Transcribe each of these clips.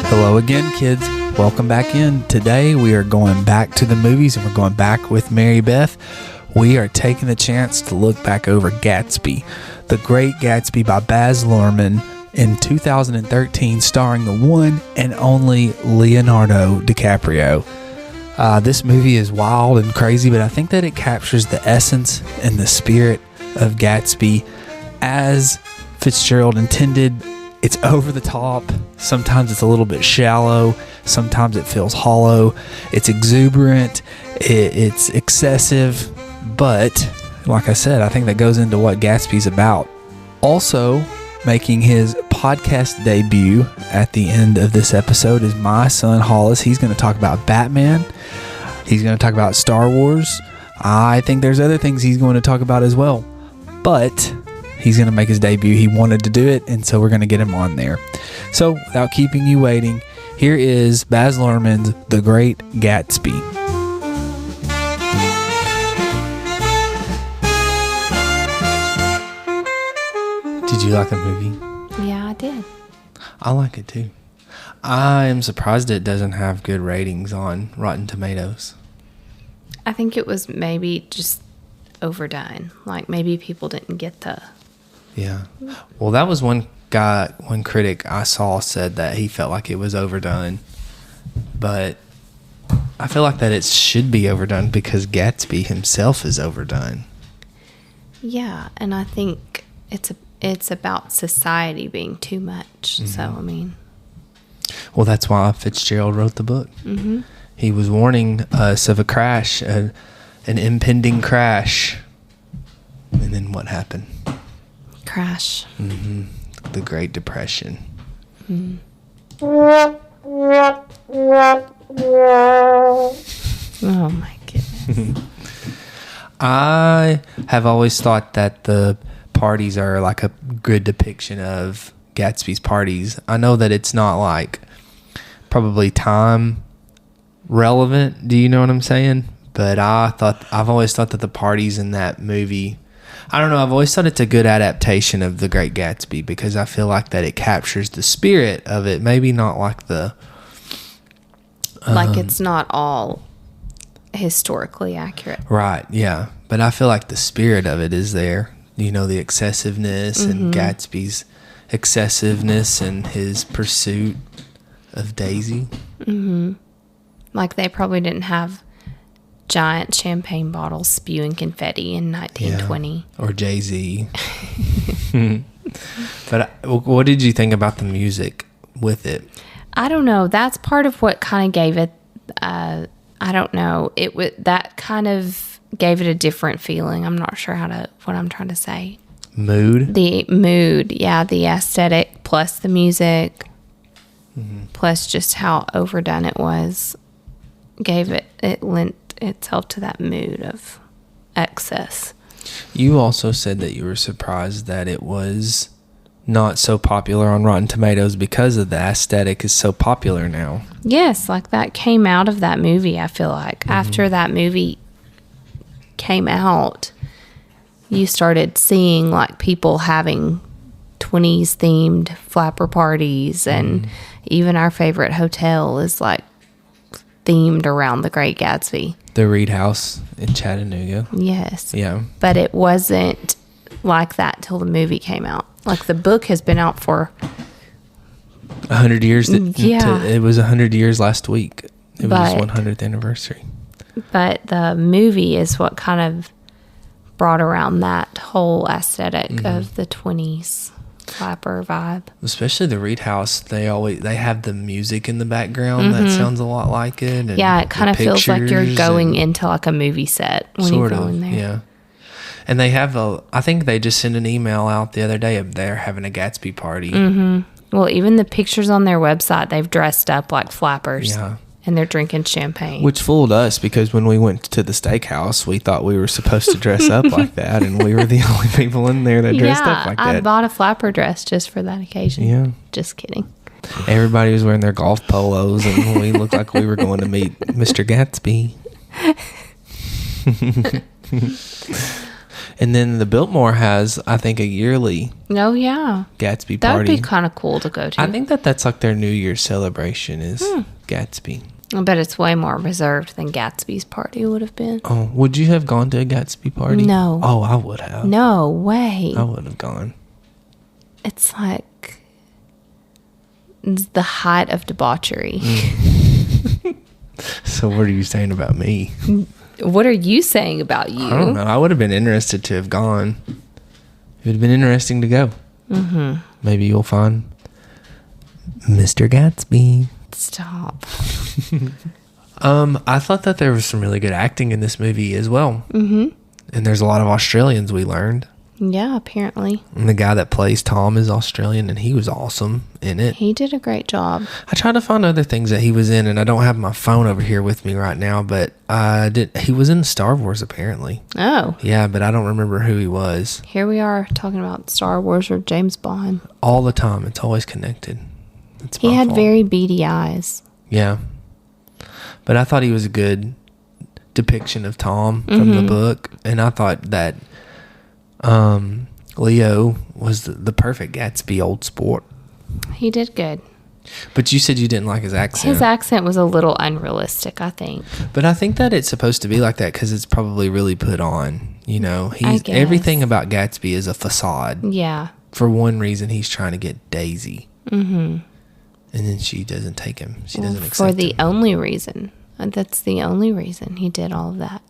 Hello again, kids. Welcome back in. Today we are going back to the movies, and we're going back with Mary Beth. We are taking the chance to look back over Gatsby, The Great Gatsby by Baz Luhrmann in 2013, starring the one and only Leonardo DiCaprio. This movie is wild and crazy, but I think that it captures the essence and the spirit of Gatsby as Fitzgerald intended. It's over the top. Sometimes it's a little bit shallow. Sometimes it feels hollow. It's exuberant. It's excessive. But, like I said, I think that goes into what Gatsby's about. Also, making his podcast debut at the end of this episode is my son, Hollis. He's going to talk about Batman. He's going to talk about Star Wars. I think there's other things he's going to talk about as well. But he's going to make his debut. He wanted to do it, and so we're going to get him on there. So, without keeping you waiting, here is Baz Luhrmann's The Great Gatsby. Did you like the movie? Yeah, I did. I like it too. I am surprised it doesn't have good ratings on Rotten Tomatoes. I think it was maybe just overdone. Like, maybe people didn't get the... Yeah. Well, that was one critic I saw said that he felt like it was overdone. But I feel like that it should be overdone because Gatsby himself is overdone. Yeah, and I think it's about society being too much. Mm-hmm. So, I mean... Well, that's why Fitzgerald wrote the book. Mm-hmm. He was warning us of a crash, an impending crash. And then what happened? Crash. Mm-hmm. The Great Depression. Mm. Oh my goodness. I have always thought that the parties are like a good depiction of Gatsby's parties. I know that it's not like probably time relevant. Do you know what I'm saying? But I've always thought that the parties in that movie, I don't know, I've always thought it's a good adaptation of The Great Gatsby because I feel like that it captures the spirit of it. Maybe not like the... like it's not all historically accurate. Right, yeah. But I feel like the spirit of it is there. You know, the excessiveness and Gatsby's excessiveness and his pursuit of Daisy. Mm-hmm. Like they probably didn't have giant champagne bottles spewing confetti in 1920. Yeah. Or Jay-Z. But what did you think about the music with it? I don't know. That's part of what kind of gave it, I don't know. That kind of gave it a different feeling. I'm not sure what I'm trying to say. Mood? The mood, yeah. The aesthetic plus the music plus just how overdone it was it lent itself to that mood of excess. You also said that you were surprised that it was not so popular on Rotten Tomatoes because of the aesthetic is so popular now. Yes, like that came out of that movie, I feel like. After that movie came out, you started seeing like people having 20s themed flapper parties, and even our favorite hotel is like themed around The Great Gatsby. The Reed House in Chattanooga. Yes. Yeah. But it wasn't like that till the movie came out. Like the book has been out for 100 years. Yeah. It was 100 years last week. It was his 100th anniversary. But the movie is what kind of brought around that whole aesthetic of the 20s flapper vibe. Especially the Reed House, they have the music in the background that sounds a lot like it. And yeah, it kind of feels like you're going into like a movie set when you go in there. Yeah. And they have I think they just sent an email out the other day of they're having a Gatsby party. Mm-hmm. Well, even the pictures on their website, they've dressed up like flappers. Yeah. And they're drinking champagne. Which fooled us because when we went to the steakhouse, we thought we were supposed to dress up like that, and we were the only people in there that dressed up like that. I bought a flapper dress just for that occasion. Yeah. Just kidding. Everybody was wearing their golf polos, and we looked like we were going to meet Mr. Gatsby. And then the Biltmore has, I think, a yearly Oh, yeah. Gatsby That party. would be kind of cool to go to. I think that's like their New Year's celebration is Gatsby. I bet it's way more reserved than Gatsby's party would have been. Oh, would you have gone to a Gatsby party? No. Oh, I would have. No way. I would have gone. It's like it's the height of debauchery. So what are you saying about me? What are you saying about you? I don't know. I would have been interested to have gone. It would have been interesting to go. Mm-hmm. Maybe you'll find Mr. Gatsby. Stop. I thought that there was some really good acting in this movie as well. Mm-hmm. And there's a lot of Australians we learned. Yeah, apparently. And the guy that plays Tom is Australian, and he was awesome in it. He did a great job. I tried to find other things that he was in, and I don't have my phone over here with me right now, but he was in Star Wars, apparently. Oh. Yeah, but I don't remember who he was. Here we are talking about Star Wars or James Bond. All the time. It's always connected. He had very beady eyes. Yeah. But I thought he was a good depiction of Tom from the book, and I thought that Leo was the perfect Gatsby old sport. He did good. But you said you didn't like his accent. His accent was a little unrealistic, I think. But I think that it's supposed to be like that because it's probably really put on. You know, everything about Gatsby is a facade. Yeah. For one reason, he's trying to get Daisy. Mm-hmm. And then she doesn't take him. She doesn't accept him. For the only reason. That's the only reason he did all of that.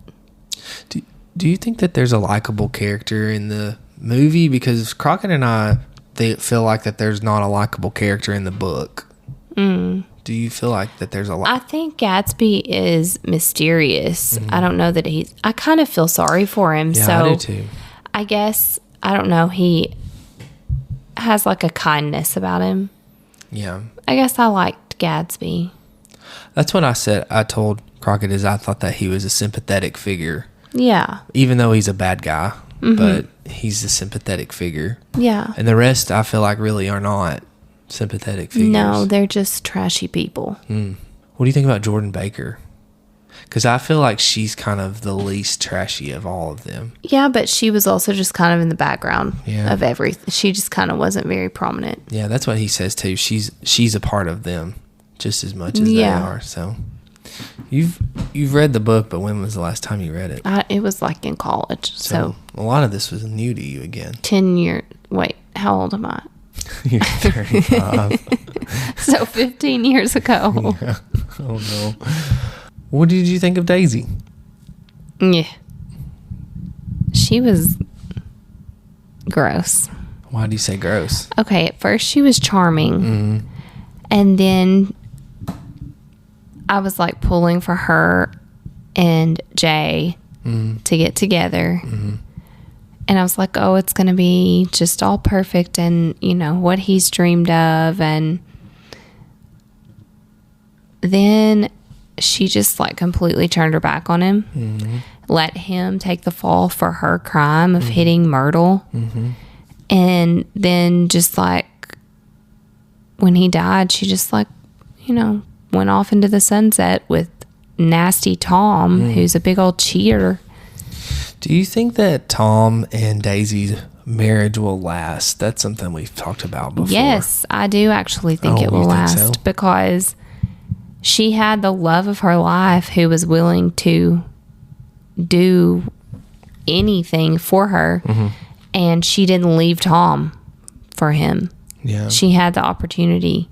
Do you think that there's a likable character in the movie? Because Crockett and I feel like that there's not a likable character in the book. Do you feel like that there's a lot? I think Gatsby is mysterious. I don't know that I kind of feel sorry for him. Yeah, so I do too. I guess, I don't know, he has like a kindness about him. Yeah. I guess I liked Gatsby. That's what I said. I told Crockett is I thought that he was a sympathetic figure. Yeah. Even though he's a bad guy, but he's a sympathetic figure. Yeah. And the rest I feel like really are not sympathetic figures. No, they're just trashy people. What do you think about Jordan Baker? Because I feel like she's kind of the least trashy of all of them. Yeah, but she was also just kind of in the background Yeah. of everything. She just kind of wasn't very prominent. Yeah, that's what he says too. She's a part of them just as much as they are. So you've read the book, but when was the last time you read it? It was like in college. So a lot of this was new to you again. 10 years. Wait, how old am I? You're 35. So 15 years ago. Yeah. Oh no. What did you think of Daisy? Yeah. She was gross. Why do you say gross? Okay, at first she was charming. And then I was like pulling for her and Jay to get together. And I was like, oh, it's going to be just all perfect and, you know, what he's dreamed of. And then she just like completely turned her back on him, let him take the fall for her crime of hitting Myrtle. And then just like when he died, she just like, you know, went off into the sunset with nasty Tom, who's a big old cheater. Do you think that Tom and Daisy's marriage will last? That's something we've talked about before. Yes, I do actually think Oh, it will you think last so? because she had the love of her life who was willing to do anything for her, and she didn't leave Tom for him. Yeah. She had the opportunity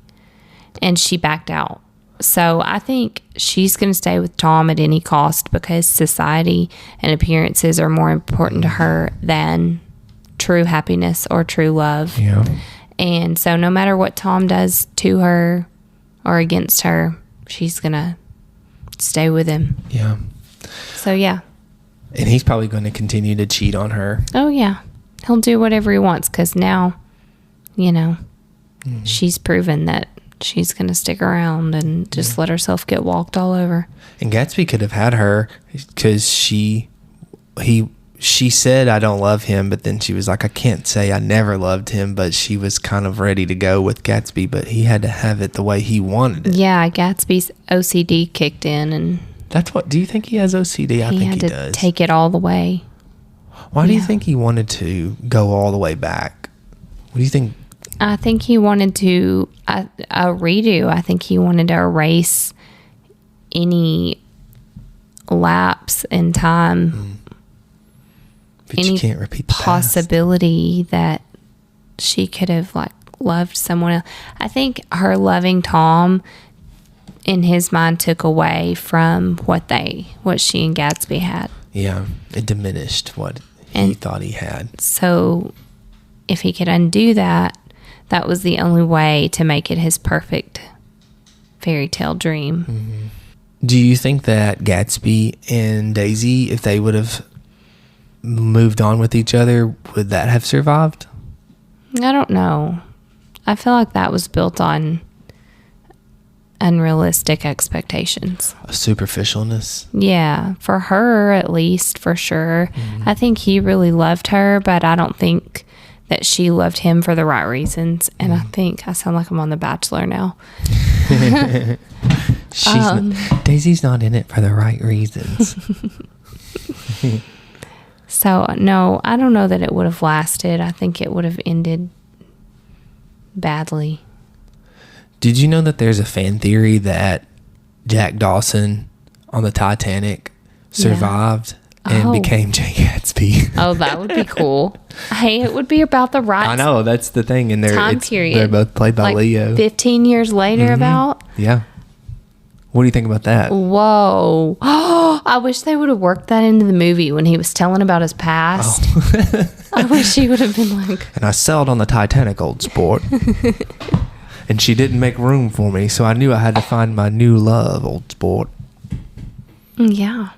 and she backed out. So I think she's going to stay with Tom at any cost because society and appearances are more important to her than true happiness or true love. Yeah. And so no matter what Tom does to her or against her, she's going to stay with him. Yeah. So yeah. And he's probably going to continue to cheat on her. Oh yeah. He'll do whatever he wants because now, you know, she's proven that she's going to stick around and just let herself get walked all over. And Gatsby could have had her because she said, I don't love him, but then she was like, I can't say I never loved him, but she was kind of ready to go with Gatsby, but he had to have it the way he wanted it. Yeah, Gatsby's OCD kicked in and That's what, do you think he has OCD? I think he had to does. take it all the way. Why do you think he wanted to go all the way back? What do you think? I think he wanted to a redo. I think he wanted to erase any lapse in time. But you can't repeat the possibility that she could have like loved someone else. I think her loving Tom in his mind took away from what she and Gatsby had. Yeah, it diminished what he thought he had. So if he could undo that, that was the only way to make it his perfect fairy tale dream. Mm-hmm. Do you think that Gatsby and Daisy, if they would have moved on with each other, would that have survived? I don't know. I feel like that was built on unrealistic expectations. A superficialness. Yeah, for her at least, for sure. I think he really loved her, but I don't think that she loved him for the right reasons. And I think I sound like I'm on The Bachelor now. Daisy's not in it for the right reasons. So, no, I don't know that it would have lasted. I think it would have ended badly. Did you know that there's a fan theory that Jack Dawson on the Titanic survived and became Jay Gatsby? Oh, that would be cool. Hey, it would be about the right I know, that's the thing. And time period. They're both played by like Leo. 15 years later about? Yeah. What do you think about that? Whoa. Oh, I wish they would have worked that into the movie when he was telling about his past. Oh. I wish he would have been like... And I sailed on the Titanic, old sport. And she didn't make room for me, so I knew I had to find my new love, old sport. Yeah.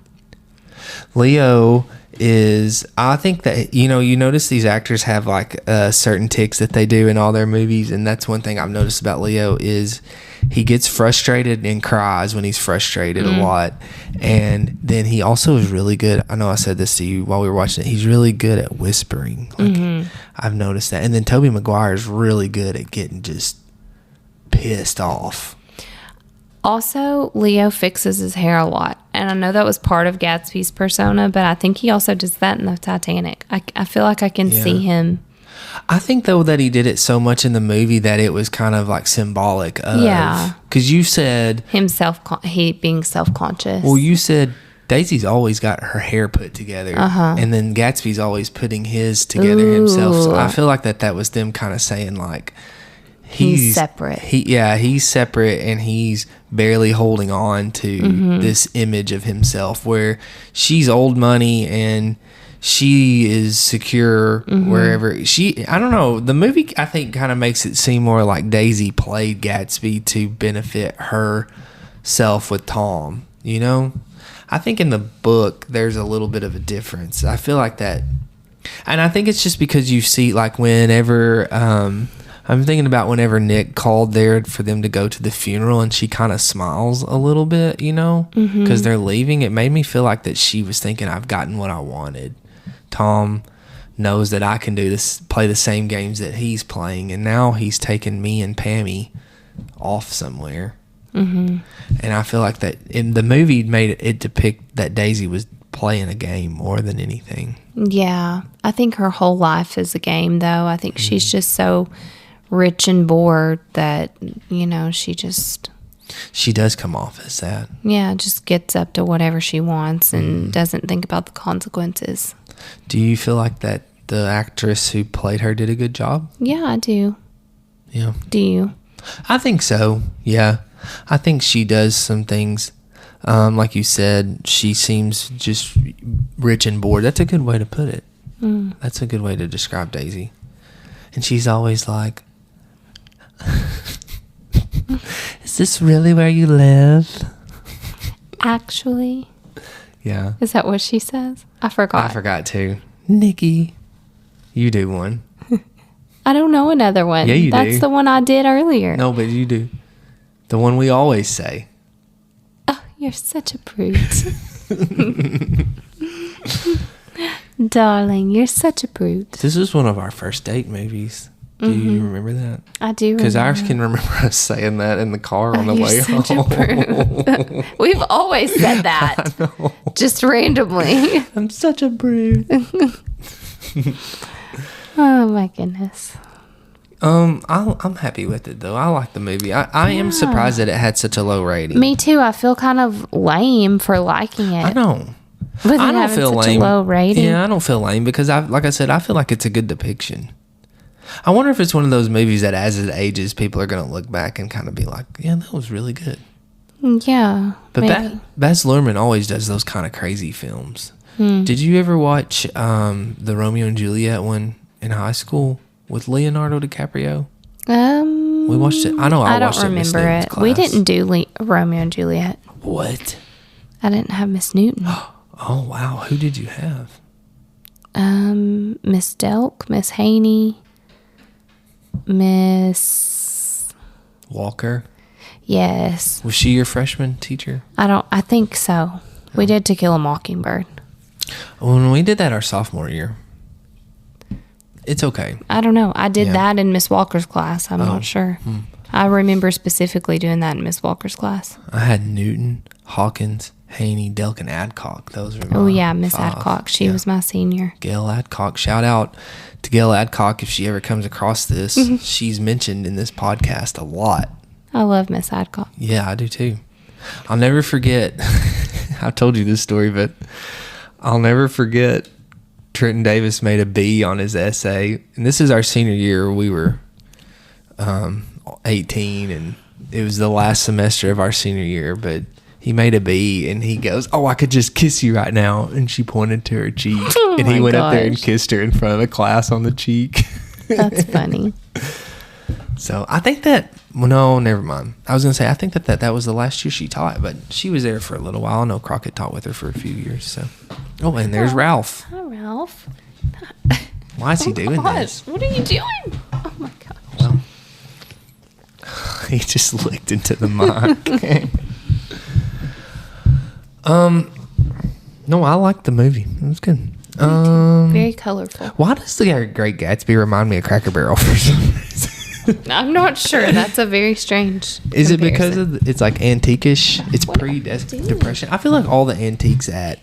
Leo is... I think that, you notice these actors have like certain tics that they do in all their movies, and that's one thing I've noticed about Leo is... he gets frustrated and cries when he's frustrated a lot. And then he also is really good. I know I said this to you while we were watching it. He's really good at whispering. Like, I've noticed that. And then Tobey Maguire is really good at getting just pissed off. Also, Leo fixes his hair a lot. And I know that was part of Gatsby's persona, but I think he also does that in the Titanic. I feel like I can see him. I think, though, that he did it so much in the movie that it was kind of like symbolic of... Yeah. Because you said... he being self-conscious. Well, you said Daisy's always got her hair put together. And then Gatsby's always putting his together himself. So I feel like that was them kind of saying, like... He's separate. He's separate, and he's barely holding on to this image of himself, where she's old money and... she is secure wherever I don't know. The movie, I think, kind of makes it seem more like Daisy played Gatsby to benefit herself with Tom, I think in the book, there's a little bit of a difference. I feel like that. And I think it's just because you see, like, whenever, I'm thinking about whenever Nick called there for them to go to the funeral and she kind of smiles a little bit, because they're leaving. It made me feel like that she was thinking, I've gotten what I wanted. Tom knows that I can do this, play the same games that he's playing, and now he's taken me and Pammy off somewhere. And I feel like that in the movie made it depict that Daisy was playing a game more than anything. Yeah, I think her whole life is a game, though. I think she's just so rich and bored that she does come off as that. Yeah, just gets up to whatever she wants and doesn't think about the consequences. Do you feel like that the actress who played her did a good job? Yeah, I do. Yeah. Do you? I think so. Yeah. I think she does some things. Like you said, she seems just rich and bored. That's a good way to put it. That's a good way to describe Daisy. And she's always like, is this really where you live? Actually. Yeah. Is that what she says? I forgot too. Nikki. You do one. I don't know another one. Yeah, you do. That's the one I did earlier. No, but you do. The one we always say. Oh, you're such a brute. Darling, you're such a brute. This is one of our first date movies. Do you remember that? I do remember. Because I can remember us saying that in the car on the way home. Such a brute. We've always said that. Just randomly. I'm such a brute. Oh my goodness. I'm happy with it though. I like the movie. I am surprised that it had such a low rating. Me too. I feel kind of lame for liking it. I know. With I don't feel lame. A low rating. Yeah, I don't feel lame because like I said, I feel like it's a good depiction. I wonder if it's one of those movies that as it ages, people are going to look back and kind of be like, yeah, that was really good. Yeah. But Baz Luhrmann always does those kind of crazy films. Did you ever watch the Romeo and Juliet one in high school with Leonardo DiCaprio? We watched it. I know I watched it. I don't remember it. We didn't do Romeo and Juliet. What? I didn't have Miss Newton. Oh, wow. Who did you have? Miss Delk, Miss Haney, Miss Walker. Yes. Was she your freshman teacher? I think so. We did To Kill a Mockingbird. When we did that our sophomore year. It's okay. I don't know. I did that in Miss Walker's class. I'm not sure. I remember specifically doing that in Miss Walker's class. I had Newton, Hawkins, Haney, Delk, and Adcock. Those were my Miss 5. Adcock. She was my senior. Gail Adcock. Shout out to Gail Adcock if she ever comes across this. She's mentioned in this podcast a lot. I love Miss Adcock. Yeah, I do too. I'll never forget. I told you this story, but I'll never forget Trenton Davis made a B on his essay. And this is our senior year. We were 18, and it was the last semester of our senior year, but he made a B, and he goes, "Oh, I could just kiss you right now." And she pointed to her cheek, and he went up there and kissed her in front of the class on the cheek. That's funny. So I think that, well, no, never mind. I was going to say, I think that was the last year she taught, but she was there for a little while. I know Crockett taught with her for a few years. So, oh, and there's Ralph. Hi, Ralph. Why is he doing this? What are you doing? Oh my gosh. Well, he just licked into the mic. No, I liked the movie. It was good. Very colorful. Why does the Great Gatsby remind me of Cracker Barrel for some reason? I'm not sure. That's a very strange Is it comparison. because it's like antique-ish? It's pre-depression. I feel like all the antiques at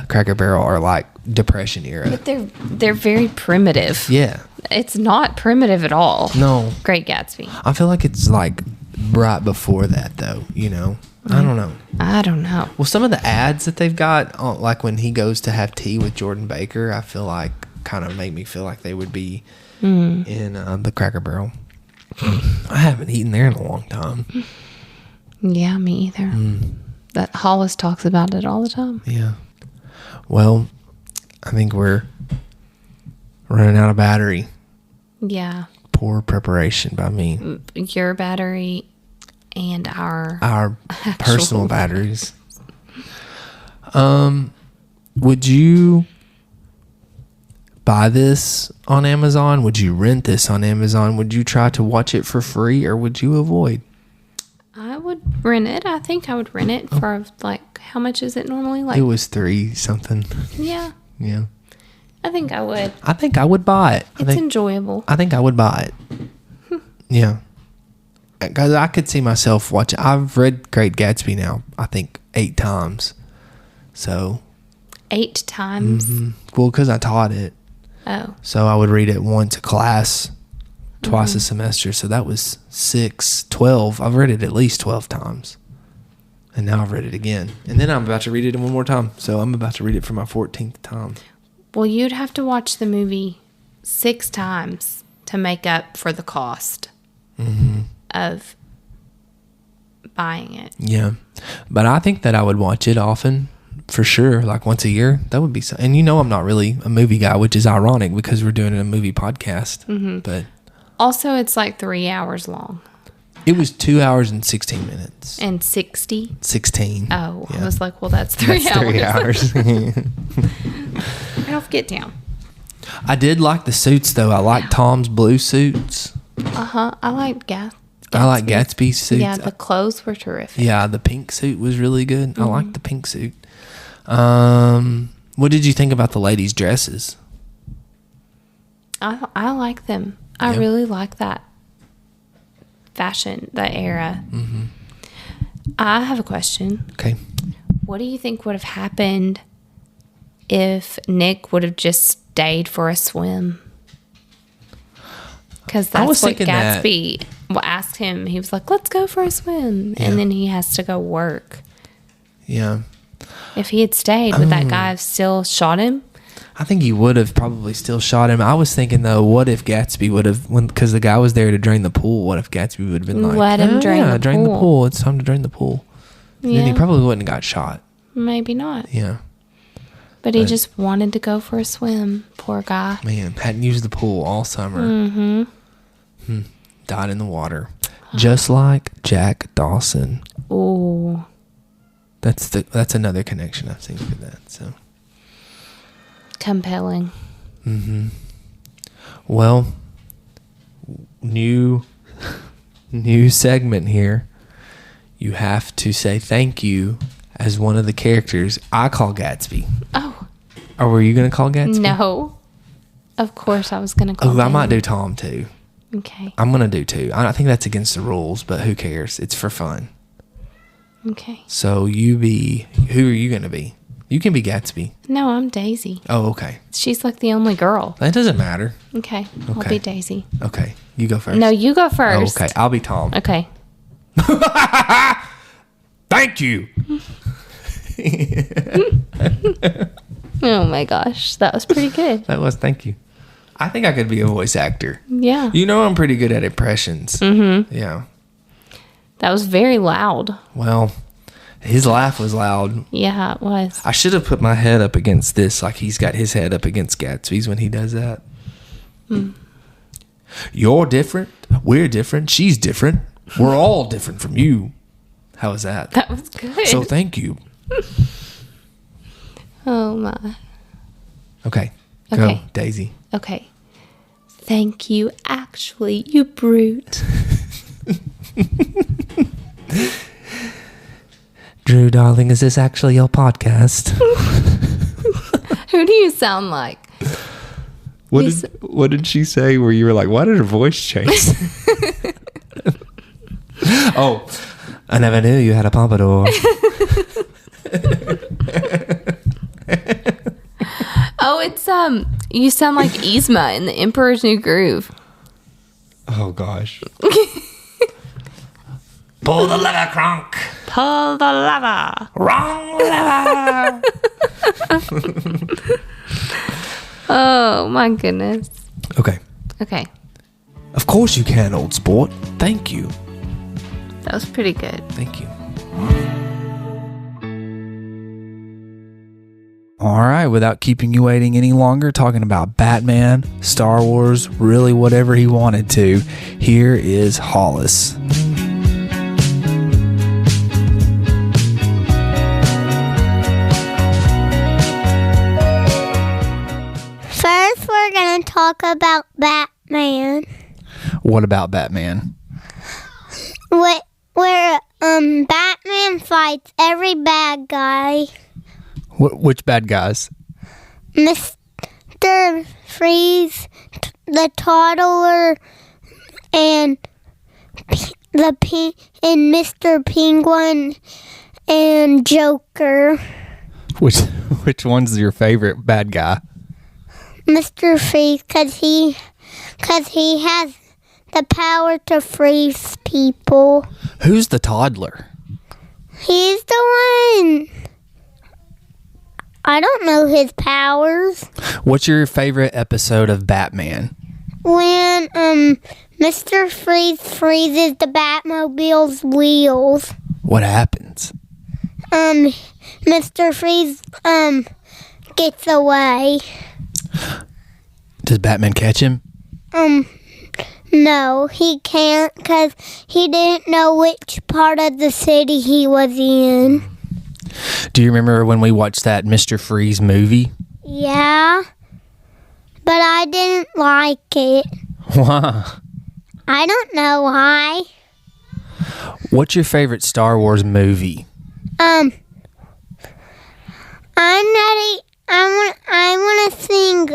Cracker Barrel are like Depression era. But they're very primitive. Yeah. It's not primitive at all. No. Great Gatsby. I feel like it's like right before that though, you know? I don't know. I don't know. Well, some of the ads that they've got, like when he goes to have tea with Jordan Baker, I feel like kind of make me feel like they would be in the Cracker Barrel. I haven't eaten there in a long time. Yeah, me either. That Hollis talks about it all the time. Yeah. Well, I think we're running out of battery. Yeah. Poor preparation by me. Your battery and our personal batteries. Would you buy this on Amazon? Would you rent this on Amazon? Would you try to watch it for free, or would you avoid? I would rent it. I think I would rent it for like, how much is it normally? Like, it was $3 something. Yeah. Yeah. I think I would. I think I would buy it. It's enjoyable. I think I would buy it. Yeah. Because I could see myself watching. I've read Great Gatsby now, I think 8 times. So. 8 times? Mm-hmm. Well, because I taught it. Oh. So I would read it once a class, twice a semester. So that was 6, 12. I've read it at least 12 times. And now I've read it again. And then I'm about to read it one more time. So I'm about to read it for my 14th time. Well, you'd have to watch the movie 6 times to make up for the cost of buying it. Yeah. But I think that I would watch it often, for sure, like once a year. That would be so. And you know I'm not really a movie guy, which is ironic because we're doing a movie podcast. But also, it's like 3 hours long. it was 2 hours and 16 minutes. And 60? 16. Oh, Yeah. I was like, well, that's 3 hours. 3 hours. Ralph, get down. I did like the suits, though. I like Tom's blue suits. I like Gatsby. I like Gatsby's suits. Yeah, the clothes were terrific. Yeah, the pink suit was really good. I like the pink suit. What did you think about the ladies' dresses? I like them. I really like that fashion, that era. I have a question. Okay. What do you think would have happened if Nick would have just stayed for a swim. Because I was that's what thinking that. Gatsby asked him. He was like, let's go for a swim. Yeah. And then he has to go work. Yeah. If he had stayed, would that guy have still shot him? I think he would have probably still shot him. I was thinking, though, what if Gatsby would have, because the guy was there to drain the pool, what if Gatsby would have been like, Let him drain the drain the pool. pool. It's time to drain the pool. And then he probably wouldn't have got shot. Maybe not. Yeah. But he just wanted to go for a swim. Poor guy. Man, hadn't used the pool all summer. Mm-hmm. Died in the water. Just like Jack Dawson. Ooh. That's another connection I've seen for that. So Compelling. well, new segment here. You have to say thank you as one of the characters. I call Gatsby. Oh. Or were you going to call Gatsby? No. Of course I was going to call Oh, I might him. do Tom too. Okay. I'm going to do two. I think that's against the rules, but who cares? It's for fun. Okay. So who are you going to be? You can be Gatsby. No, I'm Daisy. Oh, okay. She's like the only girl. That doesn't matter. Okay. I'll Okay. be Daisy. Okay. You go first. No, you go Oh, first. okay. I'll be Tom. Okay. Thank you. Oh my gosh. That was pretty good. Thank you. I think I could be a voice actor. Yeah. You know I'm pretty good at impressions. Mm-hmm. Yeah. That was very loud. Well, his laugh was loud. Yeah, it was. I should have put my head up against this, like he's got his head up against Gatsby's when he does that. You're different. We're different. She's different. We're all different from you. How was that? That was good. So thank you. Oh my. Okay. Go, Okay. Daisy. Okay. Thank you, actually, you brute. Drew, darling, is this actually your podcast? Who do you sound like? What did she say where you were like, why did her voice change? Oh, I never knew you had a pompadour. Oh, it's you sound like Yzma in The Emperor's New Groove. Oh, gosh. Pull the lever, Kronk. Pull the lever. Wrong lever. Oh my goodness. Okay. Okay. Of course you can, old sport. Thank you. That was pretty good. Thank you. All right, without keeping you waiting any longer, talking about Batman, Star Wars, really whatever he wanted to, here is Hollis. First, we're going to talk about Batman. What about Batman? Where Batman fights every bad guy. Which bad guys? Mr. Freeze, the Toddler, and Mr. Penguin and Joker. Which one's your favorite bad guy? Mr. Freeze, because he has the power to freeze people. Who's the toddler? He's the one. I don't know his powers. What's your favorite episode of Batman? When Mr. Freeze freezes the Batmobile's wheels. What happens? Mr. Freeze gets away. Does Batman catch him? No, he can't because he didn't know which part of the city he was in. Do you remember when we watched that Mr. Freeze movie? Yeah, but I didn't like it. Why? I don't know why. What's your favorite Star Wars movie? I'm ready. I want to sing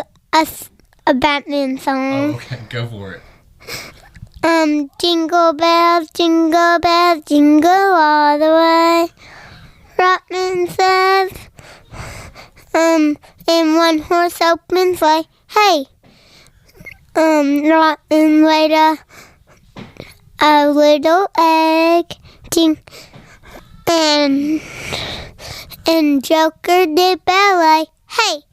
a Batman song. okay. Go for it. Jingle bells, jingle all the way. Rockman says, and one horse opens sleigh. hey, and laid a little egg, and Joker did ballet. Hey.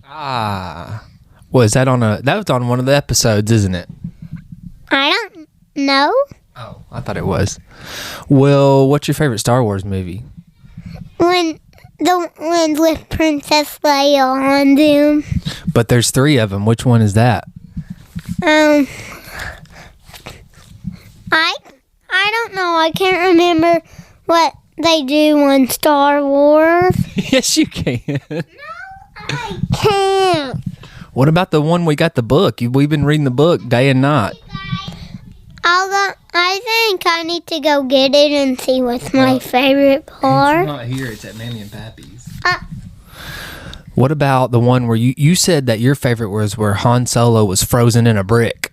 Was that that was on one of the episodes, isn't it? I don't know. Oh, I thought it was. Well, what's your favorite Star Wars movie? When the ones with Princess Leia on them. But there's 3 of them. Which one is that? I don't know. I can't remember what they do on Star Wars. Yes, you can. No, I can't. What about the one we got the book? We've been reading the book day and night. I think I need to go get it and see what's my favorite part. It's not here. It's at Mammy and Pappy's. What about the one where you said that your favorite was where Han Solo was frozen in a brick?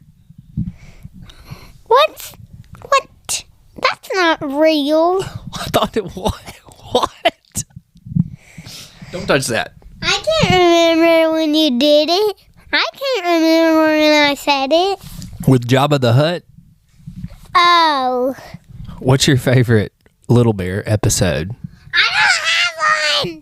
What? That's not real. I thought it was. What? Don't touch that. I can't remember when you did it. I can't remember when I said it. With Jabba the Hutt? Oh. What's your favorite Little Bear episode? I don't have one.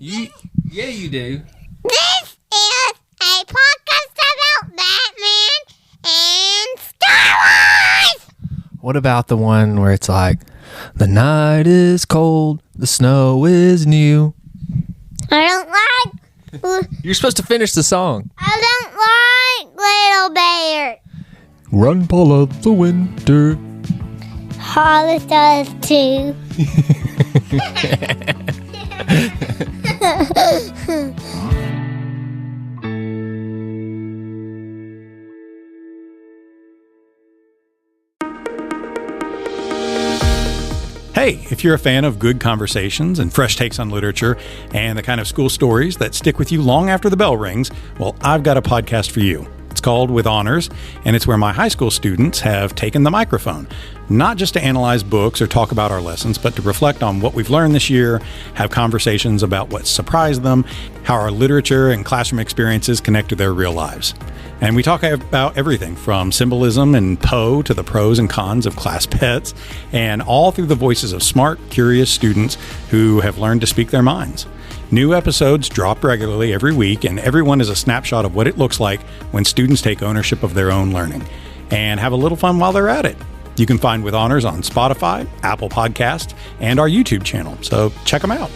Yeah, you do. This is a podcast about Batman and Star Wars. What about the one where it's like, the night is cold, the snow is new? I don't like. You're supposed to finish the song. I don't like Little Bear. Run, Paula, the winter. Hollis does too. Hey, if you're a fan of good conversations and fresh takes on literature and the kind of school stories that stick with you long after the bell rings, well, I've got a podcast for you. It's called With Honors, and it's where my high school students have taken the microphone, not just to analyze books or talk about our lessons, but to reflect on what we've learned this year, have conversations about what surprised them, how our literature and classroom experiences connect to their real lives. And we talk about everything from symbolism and Poe to the pros and cons of class pets, and all through the voices of smart, curious students who have learned to speak their minds. New episodes drop regularly every week, and every one is a snapshot of what it looks like when students take ownership of their own learning and have a little fun while they're at it. You can find With Honors on Spotify, Apple Podcasts, and our YouTube channel, so check them out.